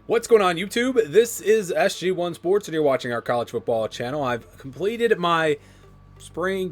What's going on, YouTube? This is SG1 Sports, and you're watching our college football channel. I've completed my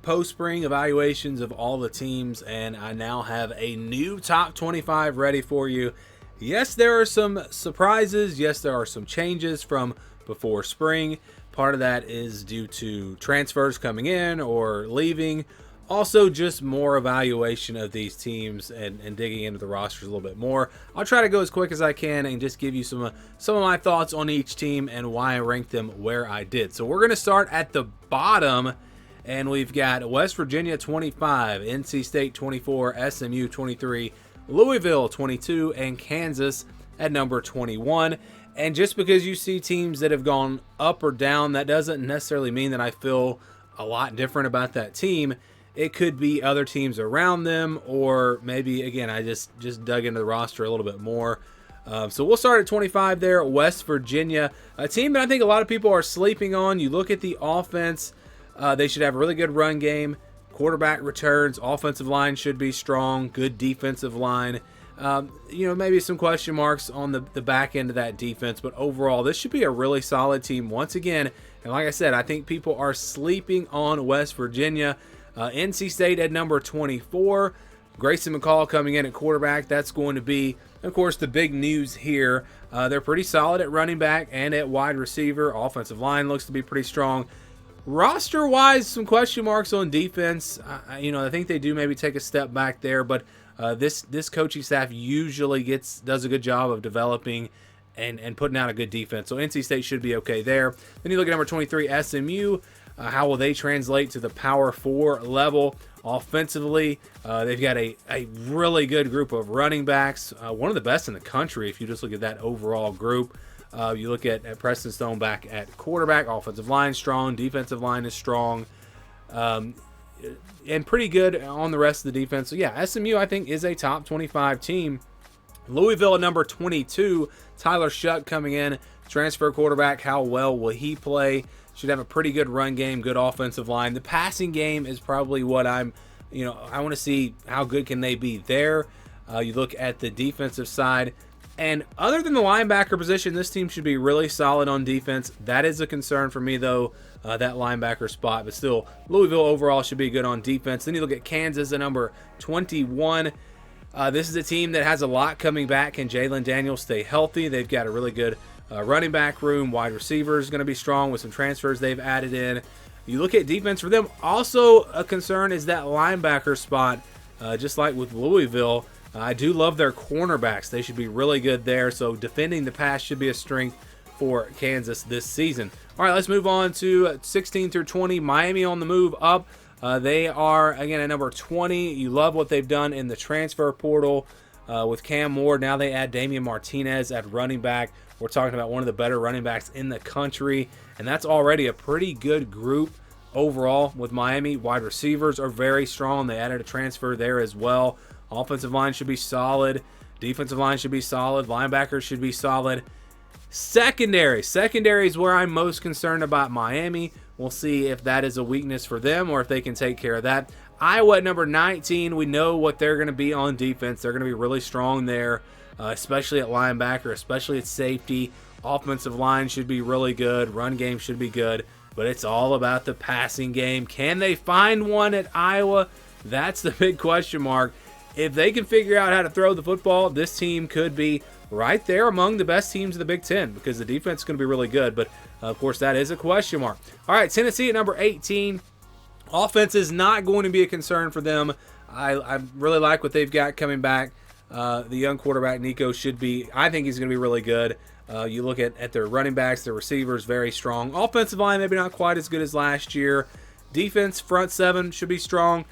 post-spring evaluations of all the teams, and I now have a new top 25 ready for you. Yes, there are some surprises. Yes, there are some changes from before spring. Part of that is due to transfers coming in or leaving. Also, just more evaluation of these teams and digging into the rosters a little bit more. I'll try to go as quick as I can and just give you some of my thoughts on each team and why I ranked them where I did. So we're going to start at the bottom, and we've got West Virginia 25, NC State 24, SMU 23, Louisville 22, and Kansas at number 21. And just because you see teams that have gone up or down, that doesn't necessarily mean that I feel a lot different about that team. It could be other teams around them, or maybe, again, I just dug into the roster a little bit more. So we'll start at 25 there, West Virginia, a team that I think a lot of people are sleeping on. You look at the offense, they should have a really good run game, quarterback returns, offensive line should be strong, good defensive line. Maybe some question marks on the back end of that defense, but overall, this should be a really solid team once again. And like I said, I think people are sleeping on West Virginia. NC State at number 24. Grayson McCall coming in at quarterback. That's going to be, of course, the big news here. They're pretty solid at running back and at wide receiver. Offensive line looks to be pretty strong. Roster-wise, some question marks on defense. I think they do maybe take a step back there, but this coaching staff usually does a good job of developing and putting out a good defense. So NC State should be okay there. Then you look at number 23, SMU. How will they translate to the Power 4 level offensively? They've got a really good group of running backs, one of the best in the country if you just look at that overall group. You look at Preston Stone back at quarterback, offensive line strong, defensive line is strong, and pretty good on the rest of the defense. So yeah, SMU I think is a top 25 team. Louisville at number 22, Tyler Shuck coming in, transfer quarterback. How well will he play? Should have a pretty good run game, good offensive line. The passing game is probably what I want to see how good can they be there. You look at the defensive side, and other than the linebacker position, this team should be really solid on defense. That is a concern for me, though, that linebacker spot. But still, Louisville overall should be good on defense. Then you look at Kansas at number 21. This is a team that has a lot coming back. Can Jalen Daniels stay healthy? They've got a really good running back room. Wide receiver is going to be strong with some transfers they've added in. You look at defense for them. Also a concern is that linebacker spot, just like with Louisville. I do love their cornerbacks. They should be really good there. So defending the pass should be a strength for Kansas this season. All right, let's move on to 16 through 20. Miami on the move up. They are, again, at number 20. You love what they've done in the transfer portal with Cam Moore. Now they add Damian Martinez at running back. We're talking about one of the better running backs in the country, and that's already a pretty good group overall with Miami. Wide receivers are very strong. They added a transfer there as well. Offensive line should be solid. Defensive line should be solid. Linebackers should be solid. Secondary is where I'm most concerned about Miami. We'll see if that is a weakness for them or if they can take care of that. Iowa at number 19, we know what they're going to be on defense. They're going to be really strong there, especially at linebacker, especially at safety. Offensive line should be really good. Run game should be good, but it's all about the passing game. Can they find one at Iowa? That's the big question mark. If they can figure out how to throw the football, this team could be right there among the best teams in the Big Ten because the defense is going to be really good, but of course that is a question mark. All right, Tennessee at number 18. Offense is not going to be a concern for them. I really like what they've got coming back. The young quarterback, Nico, I think he's going to be really good. You look at their running backs, their receivers, very strong. Offensive line, maybe not quite as good as last year. Defense, front seven should be strong.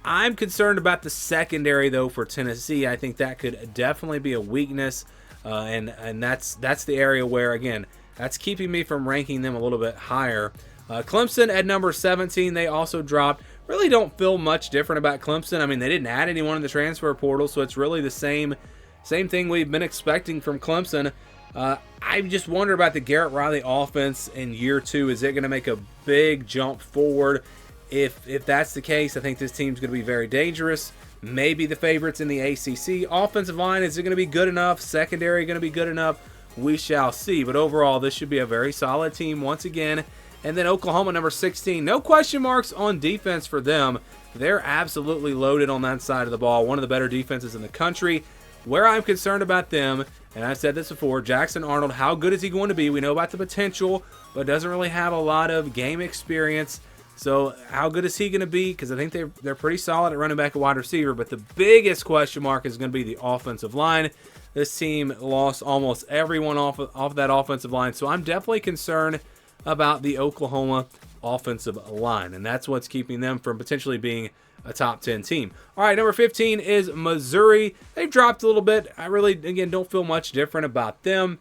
I'm concerned about the secondary, though, for Tennessee. I think that could definitely be a weakness, and that's the area where, again, that's keeping me from ranking them a little bit higher. Clemson at number 17, they also dropped. Really don't feel much different about Clemson. I mean, they didn't add anyone in the transfer portal, so it's really the same thing we've been expecting from Clemson. I just wonder about the Garrett Riley offense in year two. Is it going to make a big jump forward? If that's the case, I think this team's going to be very dangerous. Maybe the favorites in the ACC. Offensive line, is it going to be good enough? Secondary going to be good enough? we shall see. But overall, this should be a very solid team once again. And then Oklahoma, number 16. No question marks on defense for them. They're absolutely loaded on that side of the ball. One of the better defenses in the country. Where I'm concerned about them, and I've said this before, Jackson Arnold, how good is he going to be? We know about the potential, but doesn't really have a lot of game experience. So how good is he going to be? Because I think they're pretty solid at running back and wide receiver. But the biggest question mark is going to be the offensive line. This team lost almost everyone off that offensive line. So I'm definitely concerned about the Oklahoma offensive line. And that's what's keeping them from potentially being a top 10 team. All right, number 15 is Missouri. They've dropped a little bit. I really, again, don't feel much different about them.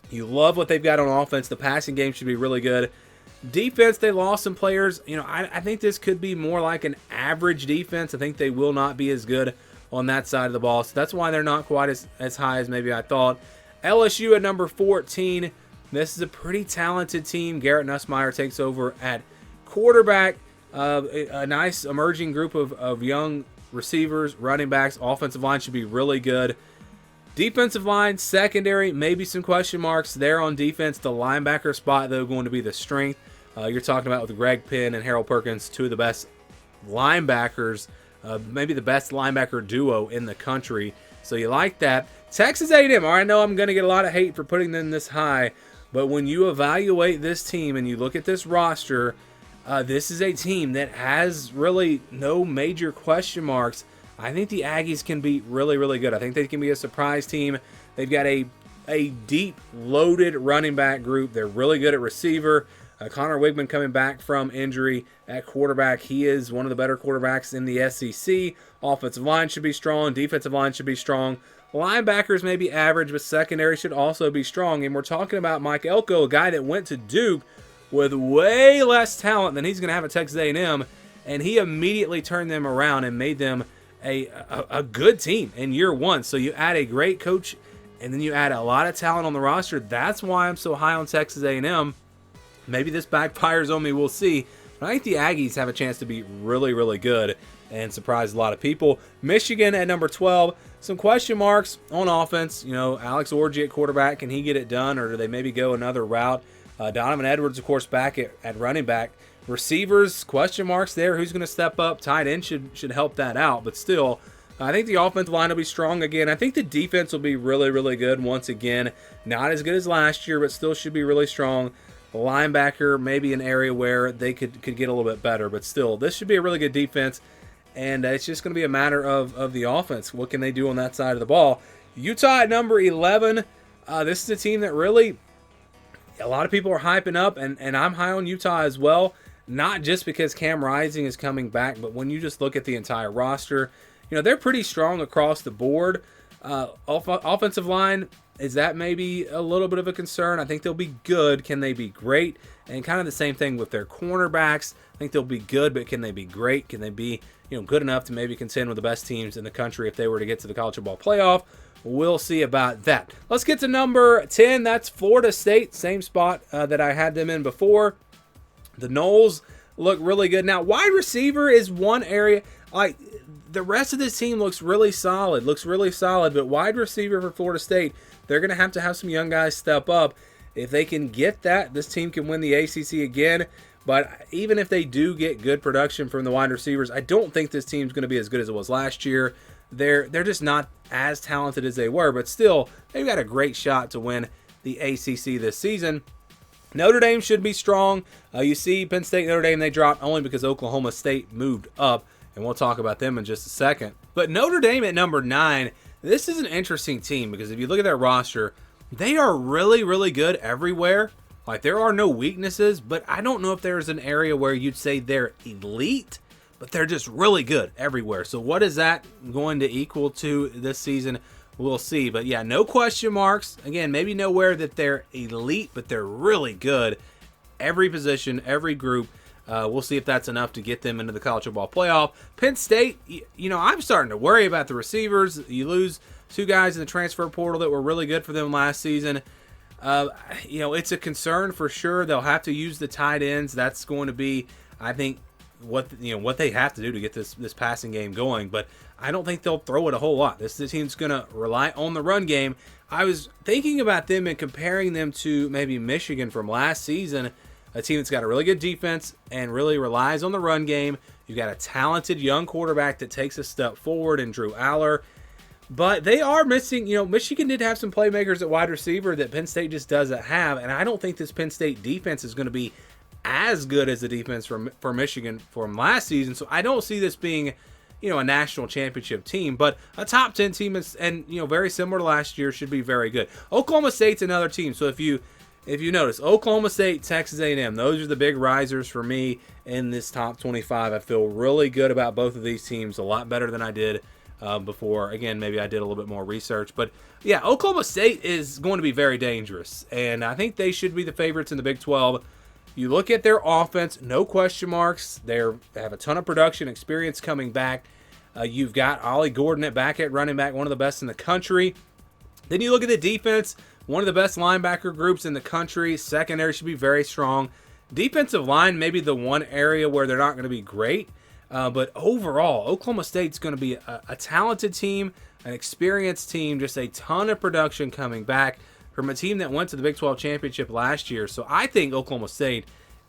You love what they've got on offense. The passing game should be really good. Defense, they lost some players. I think this could be more like an average defense. I think they will not be as good on that side of the ball. So that's why they're not quite as high as maybe I thought. LSU at number 14. This is a pretty talented team. Garrett Nussmeier takes over at quarterback. A nice emerging group of young receivers, running backs. Offensive line should be really good. Defensive line, secondary, maybe some question marks there on defense. The linebacker spot, though, going to be the strength. You're talking about with Greg Penn and Harold Perkins, two of the best linebackers, maybe the best linebacker duo in the country. So you like that. Texas A&M, I know I'm going to get a lot of hate for putting them this high, but when you evaluate this team and you look at this roster, this is a team that has really no major question marks. I think the Aggies can be really, really good. I think they can be a surprise team. They've got a deep, loaded running back group. They're really good at receiver. Connor Wigman coming back from injury at quarterback. He is one of the better quarterbacks in the SEC. Offensive line should be strong. Defensive line should be strong. Linebackers may be average, but secondary should also be strong. And we're talking about Mike Elko, a guy that went to Duke with way less talent than he's going to have at Texas A&M, and he immediately turned them around and made them a good team in year one. So you add a great coach, and then you add a lot of talent on the roster. That's why I'm so high on Texas A&M. Maybe this backfires on me. We'll see. But I think the Aggies have a chance to be really, really good and surprise a lot of people. Michigan at number 12. Some question marks on offense. Alex Orji at quarterback. Can he get it done, or do they maybe go another route? Donovan Edwards, of course, back at running back. Receivers, question marks there. Who's going to step up? Tight end should help that out. But still, I think the offensive line will be strong again. I think the defense will be really, really good once again. Not as good as last year, but still should be really strong. Linebacker, maybe an area where they could get a little bit better. But still, this should be a really good defense. And it's just going to be a matter of the offense. What can they do on that side of the ball? Utah at number 11. This is a team that really a lot of people are hyping up, and I'm high on Utah as well. Not just because Cam Rising is coming back, but when you just look at the entire roster, they're pretty strong across the board. Offensive line, is that maybe a little bit of a concern? I think they'll be good. Can they be great? And kind of the same thing with their cornerbacks. I think they'll be good, but can they be great? Can they be good enough to maybe contend with the best teams in the country if they were to get to the college football playoff? We'll see about that. Let's get to number 10. That's Florida State. Same spot that I had them in before. The Noles look really good. Now, wide receiver is one area. The rest of this team looks really solid. But wide receiver for Florida State, they're going to have some young guys step up. If they can get that, this team can win the ACC again. But even if they do get good production from the wide receivers, I don't think this team's going to be as good as it was last year. They're just not as talented as they were, but still, they've got a great shot to win the ACC this season. Notre Dame should be strong. You see Penn State, Notre Dame, they dropped only because Oklahoma State moved up, and we'll talk about them in just a second. But Notre Dame at number 9, this is an interesting team because if you look at their roster, they are really, really good everywhere. There are no weaknesses, but I don't know if there's an area where you'd say they're elite, but they're just really good everywhere. So what is that going to equal to this season? We'll see. But yeah, no question marks. Again, maybe nowhere that they're elite, but they're really good. Every position, every group. We'll see if that's enough to get them into the college football playoff. Penn State, I'm starting to worry about the receivers. You lose two guys in the transfer portal that were really good for them last season. It's a concern for sure. They'll have to use the tight ends. That's going to be, I think, what they have to do to get this passing game going, but I don't think they'll throw it a whole lot. This team's going to rely on the run game. I was thinking about them and comparing them to maybe Michigan from last season, a team that's got a really good defense and really relies on the run game. You've got a talented young quarterback that takes a step forward in Drew Aller. But they are missing, Michigan did have some playmakers at wide receiver that Penn State just doesn't have. And I don't think this Penn State defense is going to be as good as the defense for Michigan from last season. So I don't see this being, a national championship team. But a top 10 team is, and, very similar to last year, should be very good. Oklahoma State's another team. So if you notice, Oklahoma State, Texas A&M, those are the big risers for me in this top 25. I feel really good about both of these teams, a lot better than I did before. Again, maybe I did a little bit more research. But, yeah, Oklahoma State is going to be very dangerous. And I think they should be the favorites in the Big 12. You look at their offense, no question marks. They have a ton of production, experience coming back. You've got Ollie Gordon back at running back, one of the best in the country. Then you look at the defense, one of the best linebacker groups in the country. Secondary should be very strong. Defensive line, maybe the one area where they're not going to be great. But overall, Oklahoma State's going to be a talented team, an experienced team, just a ton of production coming back from a team that went to the Big 12 championship last year. So I think Oklahoma State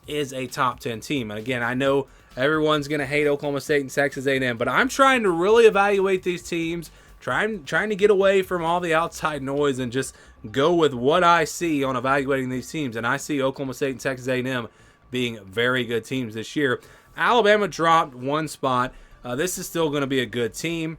is a top 10 team. And again, I know everyone's going to hate Oklahoma State and Texas A&M, but I'm trying to really evaluate these teams, trying to get away from all the outside noise and just go with what I see on evaluating these teams. And I see Oklahoma State and Texas A&M being very good teams this year. Alabama dropped one spot. This is still going to be a good team.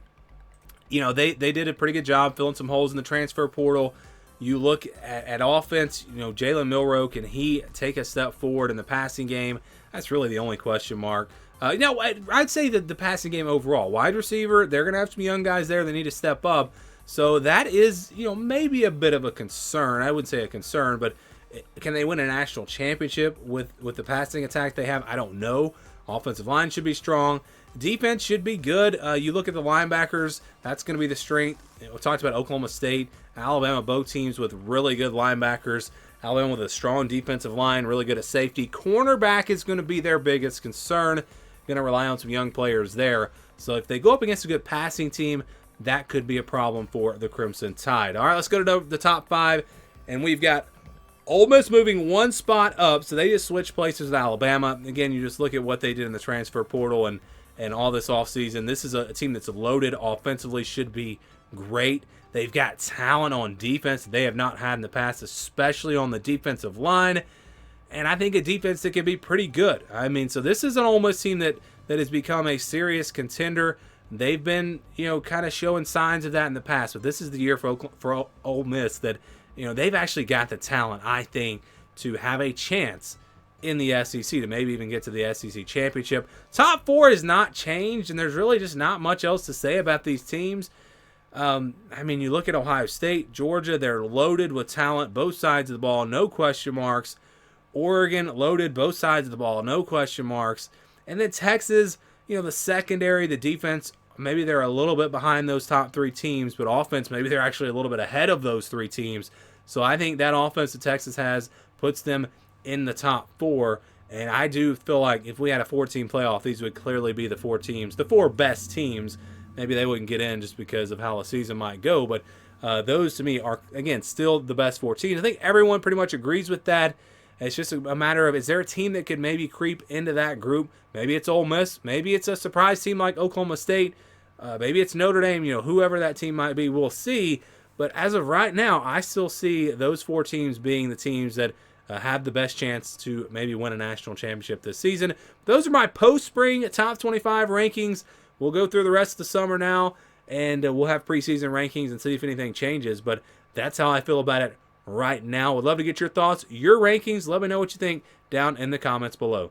They did a pretty good job filling some holes in the transfer portal. You look at offense, Jalen Milroe, can he take a step forward in the passing game? That's really the only question mark. I'd say that the passing game overall, wide receiver, they're going to have some young guys there that need to step up. So that is, maybe a bit of a concern. I wouldn't say a concern, but can they win a national championship with the passing attack they have? I don't know. Offensive line should be strong. Defense should be good. You look at the linebackers, that's going to be the strength. We talked about Oklahoma State, Alabama, both teams with really good linebackers. Alabama with a strong defensive line, really good at safety. Cornerback is going to be their biggest concern. Going to rely on some young players there. So if they go up against a good passing team, that could be a problem for the Crimson Tide. All right, let's go to the top 5. And we've got Ole Miss moving one spot up. So they just switched places with Alabama. Again, you just look at what they did in the transfer portal and all this offseason. This is a team that's loaded offensively, should be great. They've got talent on defense that they have not had in the past, especially on the defensive line. And I think a defense that can be pretty good. So this is an Ole Miss team that has become a serious contender. They've been, kind of showing signs of that in the past. But this is the year for Ole Miss that, they've actually got the talent, I think, to have a chance in the SEC to maybe even get to the SEC championship. Top 4 has not changed, and there's really just not much else to say about these teams. You look at Ohio State, Georgia, they're loaded with talent, both sides of the ball, no question marks. Oregon, loaded, both sides of the ball, no question marks. And then Texas, the secondary, the defense, maybe they're a little bit behind those top 3 teams, but offense, maybe they're actually a little bit ahead of those 3 teams. So I think that offense that Texas has puts them in the top 4. And I do feel like if we had a 4-team playoff, these would clearly be the 4 teams, the 4 best teams. Maybe they wouldn't get in just because of how the season might go. But those, to me, are, again, still the best 4 teams. I think everyone pretty much agrees with that. It's just a matter of, is there a team that could maybe creep into that group? Maybe it's Ole Miss. Maybe it's a surprise team like Oklahoma State. Maybe it's Notre Dame. Whoever that team might be, we'll see. But as of right now, I still see those 4 teams being the teams that have the best chance to maybe win a national championship this season. Those are my post-spring top 25 rankings. We'll go through the rest of the summer now, and we'll have preseason rankings and see if anything changes. But that's how I feel about it right now. Would love to get your thoughts, your rankings. Let me know what you think down in the comments below.